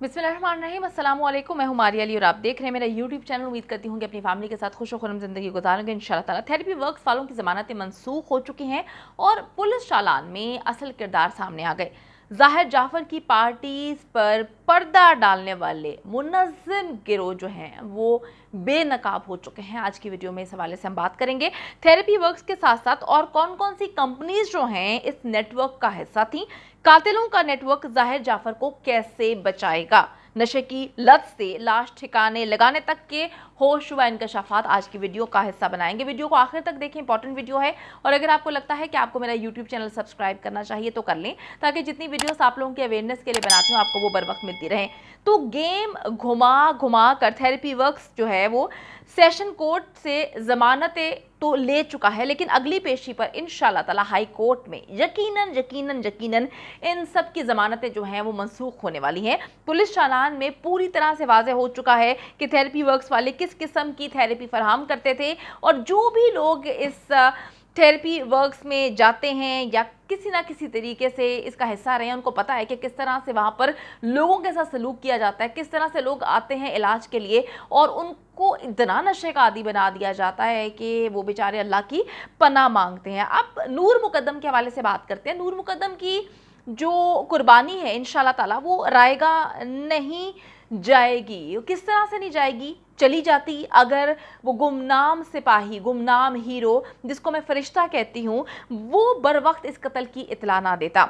बिस्मिल्लाहिर्रहमानिर्रहीम, अस्सलाम वालेकुम। मैं हूं मारिया अली और आप देख रहे हैं मेरा यूट्यूब चैनल। उम्मीद करती हूं कि अपनी फैमिली के साथ खुश व खुर्रम ज़िंदगी गुजारेंगे इंशाल्लाह ताला। थेरेपी वर्क्स वालों की ज़मानतें मनसूख हो चुकी हैं और पुलिस चालान में असल किरदार सामने आ गए। ज़ाहिर जाफ़र की पार्टीज़ पर पर्दा डालने वाले मुनज़्ज़म गिरोह जो हैं वो बेनकाब हो चुके हैं। आज की वीडियो में इस हवाले से हम बात करेंगे। थेरेपी वर्क्स के साथ साथ और कौन कौन सी कंपनीज जो हैं इस नेटवर्क का हिस्सा थी, कातिलों का नेटवर्क ज़ाहिर जाफ़र को कैसे बचाएगा, नशे की लत से लाश ठिकाने लगाने तक के होश व इंकशाफात आज की वीडियो का हिस्सा बनाएंगे। वीडियो को आखिर तक देखें, इंपॉर्टेंट वीडियो है। और अगर आपको लगता है कि आपको मेरा यूट्यूब चैनल सब्सक्राइब करना चाहिए तो कर लें, ताकि जितनी वीडियोस आप लोगों के अवेयरनेस के लिए बनाती हूँ आपको वो बर वक्त मिलती रहे। तो गेम घुमा घुमा कर थेरेपी वर्क्स जो है वो सेशन कोर्ट से जमानतें तो ले चुका है, लेकिन अगली पेशी पर इंशाल्लाह ताला हाई कोर्ट में यकीनन इन सब की जमानतें जो हैं वो मनसूख होने वाली हैं। पुलिस चालान में पूरी तरह से वाज़ेह हो चुका है कि थेरेपी वर्क्स वाले किस किस्म की थेरेपी फराहम करते थे, और जो भी लोग इस थेरेपी वर्क्स में जाते हैं या किसी ना किसी तरीके से इसका हिस्सा रहे हैं, उनको पता है कि किस तरह से वहाँ पर लोगों के साथ सलूक किया जाता है, किस तरह से लोग आते हैं इलाज के लिए और उनको इतना नशे का आदी बना दिया जाता है कि वो बेचारे अल्लाह की पनाह मांगते हैं। अब नूर मुकद्दम के हवाले से बात करते हैं। नूर मुकद्दम की जो कुर्बानी है इंशाल्लाह ताला वो रायगा नहीं जाएगी। किस तरह से नहीं जाएगी, चली जाती अगर वो गुमनाम सिपाही, गुमनाम हीरो जिसको मैं फरिश्ता कहती हूँ, वो बर वक्त इस कत्ल की इत्तला ना देता।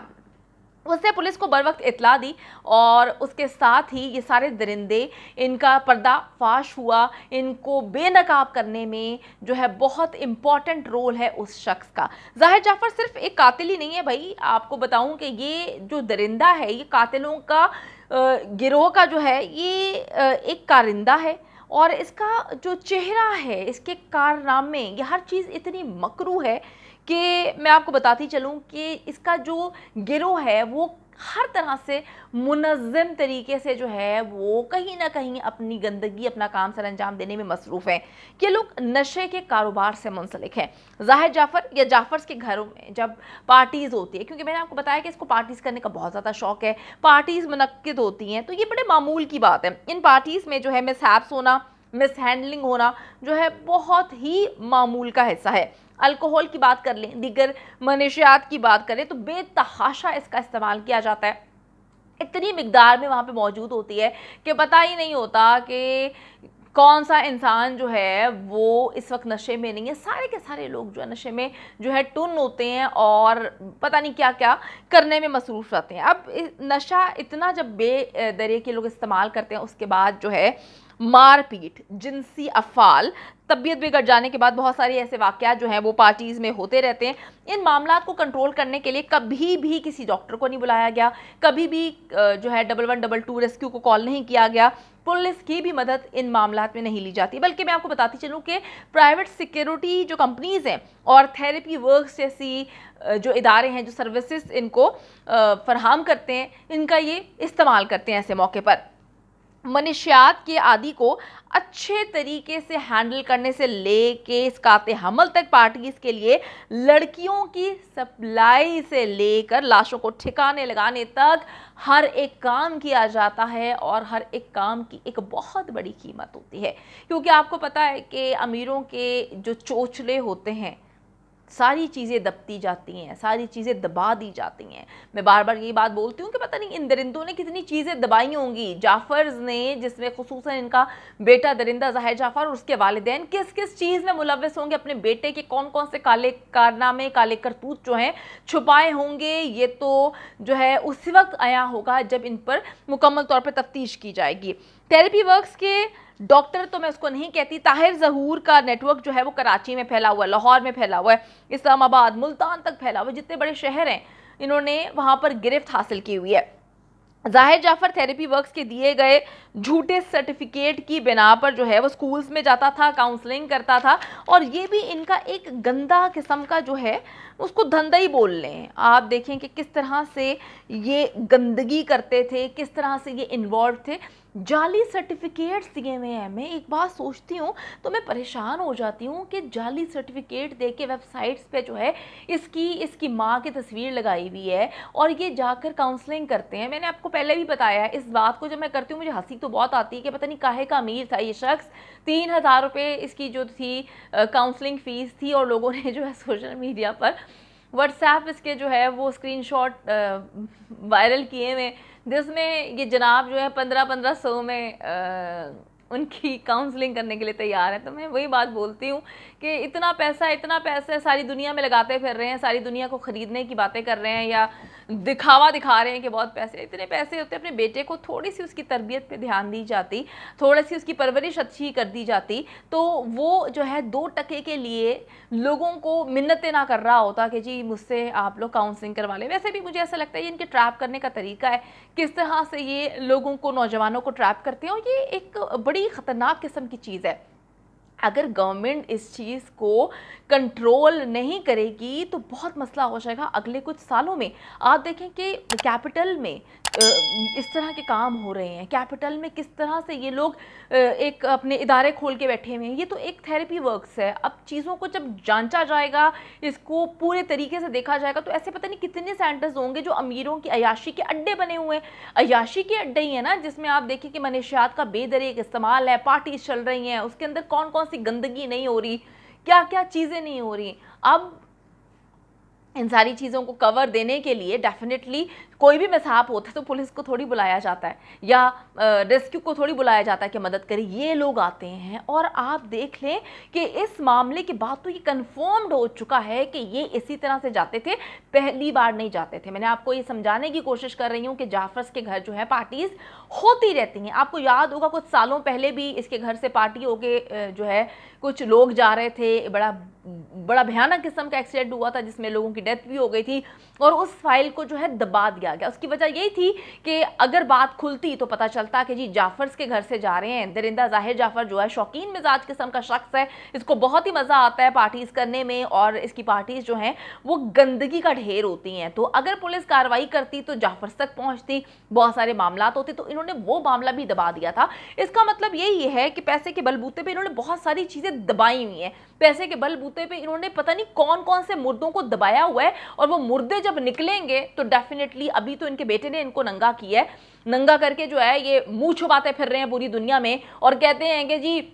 उसने पुलिस को बर वक्त इत्तला दी और उसके साथ ही ये सारे दरिंदे, इनका पर्दाफाश हुआ। इनको बेनकाब करने में जो है बहुत इम्पॉर्टेंट रोल है उस शख्स का। ज़ाहिर जाफ़र सिर्फ एक कातिल ही नहीं है भाई, आपको बताऊं कि ये जो दरिंदा है ये कातिलों का गिरोह का जो है ये एक कारिंदा है, और इसका जो चेहरा है, इसके कारनामे, ये हर चीज़ इतनी मकरू है कि मैं आपको बताती चलूं कि इसका जो गिरोह है वो हर तरह से मुनज़्ज़म तरीके से जो है वो कहीं ना कहीं अपनी गंदगी, अपना काम सर अंजाम देने में मसरूफ़ हैं। ये लोग नशे के कारोबार से मुंसलिक हैं। ज़ाहिर जाफ़र या जाफ़र्स के घरों में जब पार्टीज़ होती है, क्योंकि मैंने आपको बताया कि इसको पार्टीज़ करने का बहुत ज़्यादा शौक़ है, पार्टीज़ मुनक्किद होती हैं, तो ये बड़े मामूल की बात है। इन पार्टीज़ में जो है मिसहैप्स होना, मिस हैंडलिंग होना जो है बहुत ही मामूल का हिस्सा है। अल्कोहल की बात कर लें, दीगर मनशियात की बात करें तो बेतहाशा इसका इस्तेमाल किया जाता है। इतनी मिकदार में वहाँ पे मौजूद होती है कि पता ही नहीं होता कि कौन सा इंसान जो है वो इस वक्त नशे में नहीं है। सारे के सारे लोग जो है नशे में जो है टुन होते हैं और पता नहीं क्या क्या करने में मसरूफ़ रहते हैं। अब नशा इतना जब बेदरिया के लोग इस्तेमाल करते हैं, उसके बाद जो है मारपीट, जिनसी अफ़ाल, तबीयत बिगड़ जाने के बाद बहुत सारे ऐसे वाक़यात जो हैं वो पार्टीज़ में होते रहते हैं। इन मामलात को कंट्रोल करने के लिए कभी भी किसी डॉक्टर को नहीं बुलाया गया, कभी भी जो है 1112 रेस्क्यू को कॉल नहीं किया गया, पुलिस की भी मदद इन मामलात में नहीं ली जाती। बल्कि मैं आपको बताती चलूँ कि प्राइवेट सिक्योरिटी जो कंपनीज़ हैं और थेरेपी वर्क्स जैसी जो इदारे हैं जो सर्विसेज इनको फराहम करते हैं, इनका ये इस्तेमाल करते हैं ऐसे मौके पर। मनशियात के आदि को अच्छे तरीके से हैंडल करने से लेके इसकाते हमल तक, पार्टीज़ के लिए लड़कियों की सप्लाई से लेकर लाशों को ठिकाने लगाने तक हर एक काम किया जाता है, और हर एक काम की एक बहुत बड़ी कीमत होती है। क्योंकि आपको पता है कि अमीरों के जो चोचले होते हैं, सारी चीज़ें दबती जाती हैं, सारी चीज़ें दबा दी जाती हैं। मैं बार बार यही बात बोलती हूँ कि पता नहीं इन दरिंदों ने कितनी चीज़ें दबाई होंगी, जाफ़र्स ने, जिसमें खुसूसन इनका बेटा दरिंदा ज़ाहिर जाफ़र और उसके वालिदैन किस किस चीज़ में मुलव्वस होंगे, अपने बेटे के कौन कौन से काले कारनामे, काले करतूत जो हैं छुपाए होंगे, ये तो जो है उस वक्त आया होगा जब इन पर मुकम्मल तौर पर तफ्तीश की जाएगी। थेरेपी वर्क्स के डॉक्टर तो मैं उसको नहीं कहती, ताहिर ज़हूर का नेटवर्क जो है वो कराची में फैला हुआ है, लाहौर में फैला हुआ है, इस्लामाबाद, मुल्तान तक फैला हुआ है। जितने बड़े शहर हैं इन्होंने वहाँ पर गिरफ्त हासिल की हुई है। ज़ाहिर जाफ़र थेरेपी वर्क्स के दिए गए झूठे सर्टिफिकेट की बिना पर जो है वो स्कूल्स में जाता था, काउंसलिंग करता था, और ये भी इनका एक गंदा किस्म का जो है उसको धंधा ही बोल लें। आप देखें कि किस तरह से ये गंदगी करते थे, किस तरह से ये इन्वॉल्व थे। जाली सर्टिफिकेट्स दिए हुए हैं। मैं एक बात सोचती हूँ तो मैं परेशान हो जाती हूँ कि जाली सर्टिफिकेट दे के वेबसाइट्स पे जो है इसकी माँ की तस्वीर लगाई हुई है और ये जाकर काउंसलिंग करते हैं। मैंने आपको पहले भी बताया है, इस बात को जब मैं करती हूँ मुझे हंसी तो बहुत आती है कि पता नहीं काहे का अमीर था ये शख्स। 3,000 रुपये इसकी जो थी काउंसलिंग फ़ीस थी और लोगों ने जो है सोशल मीडिया पर व्हाट्सएप इसके जो है वो स्क्रीनशॉट वायरल किए हुए, जिसमें ये जनाब जो है 1500 में उनकी काउंसलिंग करने के लिए तैयार है। तो मैं वही बात बोलती हूँ कि इतना पैसा सारी दुनिया में लगाते फिर रहे हैं, सारी दुनिया को ख़रीदने की बातें कर रहे हैं या दिखावा दिखा रहे हैं कि बहुत पैसे, इतने पैसे होते। अपने बेटे को थोड़ी सी उसकी तरबियत पे ध्यान दी जाती, थोड़ी सी उसकी परवरिश अच्छी कर दी जाती, तो वो जो है 2 टके के लिए लोगों को मिन्नतें ना कर रहा होता कि जी मुझसे आप लोग काउंसलिंग करवा लें। वैसे भी मुझे ऐसा लगता है ये इनके ट्रैप करने का तरीका है, किस तरह से ये लोगों को, नौजवानों को ट्रैप करते हैं, और ये एक बड़ी ख़तरनाक किस्म की चीज़ है। अगर गवर्नमेंट इस चीज़ को कंट्रोल नहीं करेगी तो बहुत मसला हो जाएगा अगले कुछ सालों में। आप देखें कि कैपिटल में इस तरह के काम हो रहे हैं, कैपिटल में किस तरह से ये लोग एक अपने इदारे खोल के बैठे हुए हैं। ये तो एक थेरेपी वर्क्स है। अब चीज़ों को जब जांचा जाएगा, इसको पूरे तरीके से देखा जाएगा, तो ऐसे पता नहीं कितने सेंटर्स होंगे जो अमीरों की अयाशी के अड्डे बने हुए हैं। अयाशी के अड्डे ही है ना, जिसमें आप देखिए कि मनशियात का बेदरीक इस्तेमाल है, पार्टीज चल रही हैं, उसके अंदर कौन कौन सी गंदगी नहीं हो रही, क्या क्या चीज़ें नहीं हो रही। अब इन सारी चीज़ों को कवर देने के लिए डेफिनेटली कोई भी मिसहैप होता है तो पुलिस को थोड़ी बुलाया जाता है या रेस्क्यू को थोड़ी बुलाया जाता है कि मदद करे। ये लोग आते हैं और आप देख लें कि इस मामले के बाद तो ये कन्फर्म्ड हो चुका है कि ये इसी तरह से जाते थे, पहली बार नहीं जाते थे। मैंने आपको ये समझाने की कोशिश कर रही हूँ कि जाफर्स के घर जो है पार्टीज होती रहती हैं। आपको याद होगा कुछ सालों पहले भी इसके घर से पार्टी होके जो है कुछ लोग जा रहे थे, बड़ा भयानक किस्म का एक्सीडेंट हुआ था जिसमें लोगों की डेथ भी हो गई थी और उस फाइल को जो है दबा दिया गया। उसकी वजह यही थी कि अगर बात खुलती तो पता चलता कि जी जाफर्स के घर से जा रहे हैं। दरिंदा ज़ाहिर जाफर जो है शौकीन मिजाज किस्म का शख्स है, इसको बहुत ही मज़ा आता है पार्टीज करने में और इसकी पार्टीज जो हैं वो गंदगी का ढेर होती हैं। तो अगर पुलिस कार्रवाई करती तो जाफर्स तक पहुँचती, बहुत सारे मामला होते, तो इन्होंने वो मामला भी दबा दिया था। इसका मतलब यही है कि पैसे के बलबूते पर इन्होंने बहुत सारी चीज़ें दबाई हुई हैं। पैसे के बलबूते पे इन्होंने पता नहीं कौन कौन से मुर्दों को दबाया हुआ है और वो मुर्दे जब निकलेंगे तो डेफिनेटली, अभी तो इनके बेटे ने इनको नंगा किया है, नंगा करके जो है ये मुंह छुपाते फिर रहे हैं पूरी दुनिया में और कहते हैं कि जी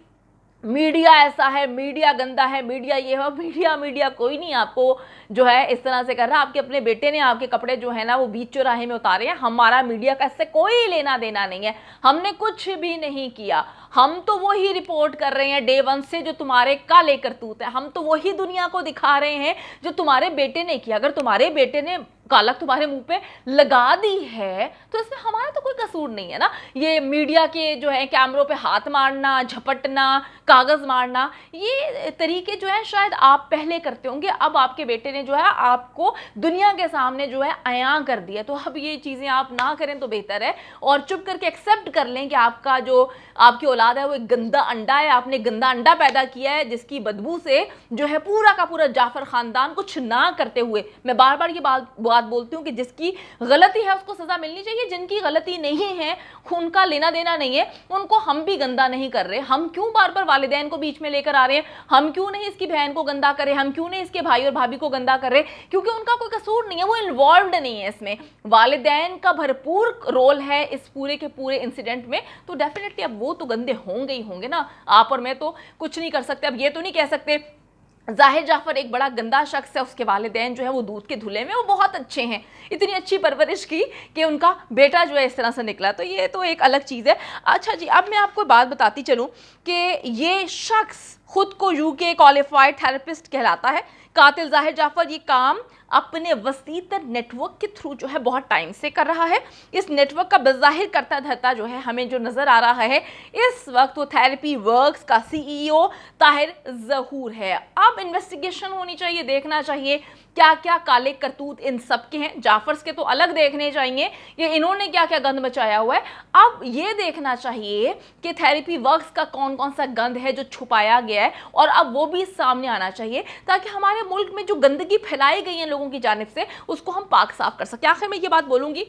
मीडिया ऐसा है, मीडिया गंदा है, मीडिया ये है। मीडिया कोई नहीं आपको जो है इस तरह से कर रहा। आपके अपने बेटे ने आपके कपड़े जो है ना वो बीच चौराहे में उतारे हैं। हमारा मीडिया का इससे कोई लेना देना नहीं है, हमने कुछ भी नहीं किया। हम तो वही रिपोर्ट कर रहे हैं डे 1 से जो तुम्हारे काले करतूत है। हम तो वही दुनिया को दिखा रहे हैं जो तुम्हारे बेटे ने किया। अगर तुम्हारे बेटे ने कालक तुम्हारे मुंह पे लगा दी है तो इसमें हमारा तो कोई कसूर नहीं है ना। ये मीडिया के जो है कैमरों पे हाथ मारना, झपटना, कागज मारना, ये तरीके जो है शायद आप पहले करते होंगे। अब आपके बेटे ने जो है आपको दुनिया के सामने जो है अयां कर दिया, तो अब ये चीज़ें आप ना करें तो बेहतर है और चुप करके एक्सेप्ट कर लें कि आपका जो आपकी औलाद है वो एक गंदा अंडा है। आपने गंदा अंडा पैदा किया है जिसकी बदबू से जो है पूरा का पूरा जाफर खानदान कुछ ना करते हुए, मैं बार बार ये बात बोलती हूँ कि जिसकी गलती है उसको सजा मिलनी चाहिए, जिनकी गलती नहीं है उनका लेना देना नहीं है, उनको हम भी गंदा नहीं कर रहे। हम क्यों बार बार वालिदैन को बीच में लेकर आ रहे हैं? हम क्यों नहीं इसकी बहन को गंदा करें? हम क्यों नहीं इसके भाई और भाभी को गंदा कर रहे? क्योंकि उनका कोई कसूर नहीं है, वो इन्वॉल्व्ड नहीं है इसमें। वालिदैन का भरपूर रोल है इस पूरे के पूरे इंसिडेंट में। तो डेफिनेटली अब वो तो गंदे होंगे ही होंगे ना, आप और मैं तो कुछ नहीं कर सकते। अब ये तो नहीं कह सकते ज़ाहिर जाफर एक बड़ा गंदा शख्स है, उसके वालिदैन जो है वो दूध के धुले में, वो बहुत अच्छे हैं, इतनी अच्छी परवरिश की कि उनका बेटा जो है इस तरह से निकला, तो ये तो एक अलग चीज़ है। अच्छा जी, अब मैं आपको बात बताती चलूँ कि ये शख्स खुद को यूके क्वालिफाइड थेरेपिस्ट कहलाता है। कातिल ज़ाहिर जाफर ये काम अपने वसीतर नेटवर्क के थ्रू जो है बहुत टाइम से कर रहा है। इस नेटवर्क का बज़ाहिर करता धरता जो है हमें जो नज़र आ रहा है इस वक्त वो थेरेपी वर्क्स का CEO ताहिर ज़हूर है। अब इन्वेस्टिगेशन होनी चाहिए, देखना चाहिए क्या क्या काले करतूत इन सब के हैं। जाफर्स के तो अलग देखने चाहिए कि इन्होंने क्या क्या गंद मचाया हुआ है। अब ये देखना चाहिए कि थेरेपी वर्क्स का कौन कौन सा गंद है जो छुपाया गया है और अब वो भी सामने आना चाहिए ताकि हमारे मुल्क में जो गंदगी फैलाई गई है लोगों की जानिब से उसको हम पाक साफ कर सकें। आखिर में ये बात बोलूँगी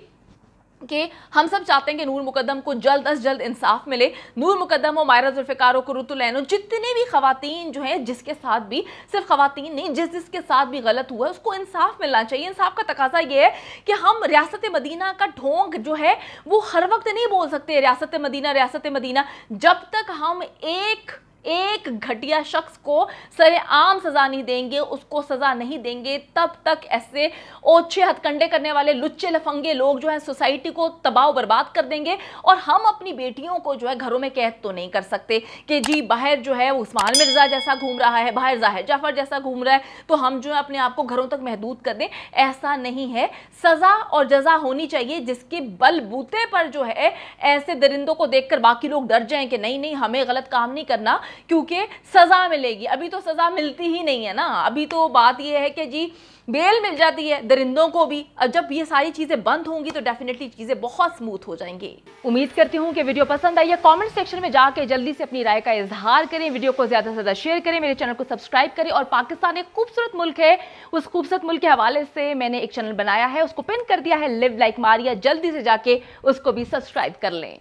کہ ہم سب چاہتے ہیں کہ نور مقدم کو جلد از جلد انصاف ملے. نور مقدم ہو, مائرہ ذوالفقار ہو, قرۃ العین ہو, جتنے بھی خواتین جو ہیں, جس کے ساتھ بھی, صرف خواتین نہیں, جس کے ساتھ بھی غلط ہوا ہے اس کو انصاف ملنا چاہیے. انصاف کا تقاضا یہ ہے کہ ہم ریاست مدینہ کا ڈھونگ جو ہے وہ ہر وقت نہیں بول سکتے ریاست مدینہ, جب تک ہم ایک گھٹیا شخص کو سر عام سزا نہیں دیں گے, اس کو سزا نہیں دیں گے, تب تک ایسے اوچھے ہتھ کنڈے کرنے والے لچے لفنگے لوگ جو ہیں سوسائٹی کو تباہ و برباد کر دیں گے. اور ہم اپنی بیٹیوں کو جو ہے گھروں میں قید تو نہیں کر سکتے کہ جی باہر جو ہے وہ عثمان مرزا جیسا گھوم رہا ہے, باہر ظاہر جعفر جیسا گھوم رہا ہے, تو ہم جو ہے اپنے آپ کو گھروں تک محدود کر دیں. ایسا نہیں ہے. سزا اور جزا ہونی چاہیے جس کے بل بوتے پر جو ہے ایسے درندوں کو دیکھ کر باقی لوگ ڈر جائیں کہ نہیں ہمیں غلط کام نہیں کرنا, کیونکہ سزا ملے گی. ابھی تو سزا ملتی ہی نہیں ہے نا. ابھی تو بات یہ ہے کہ جی بیل مل جاتی ہے درندوں کو بھی. جب یہ ساری چیزیں بند ہوں گی تو ڈیفینیٹلی چیزیں بہت سموتھ ہو جائیں گی. امید کرتی ہوں کہ ویڈیو پسند آئی ہے. کامنٹ سیکشن میں جا کے جلدی سے اپنی رائے کا اظہار کریں, ویڈیو کو زیادہ سے زیادہ شیئر کریں, میرے چینل کو سبسکرائب کریں. اور پاکستان ایک خوبصورت ملک ہے, اس خوبصورت ملک کے حوالے سے میں نے ایک چینل بنایا ہے, اس کو پن کر دیا ہے لیو لائک ماریہ, جلدی سے جا کے اس کو بھی سبسکرائب کر لیں.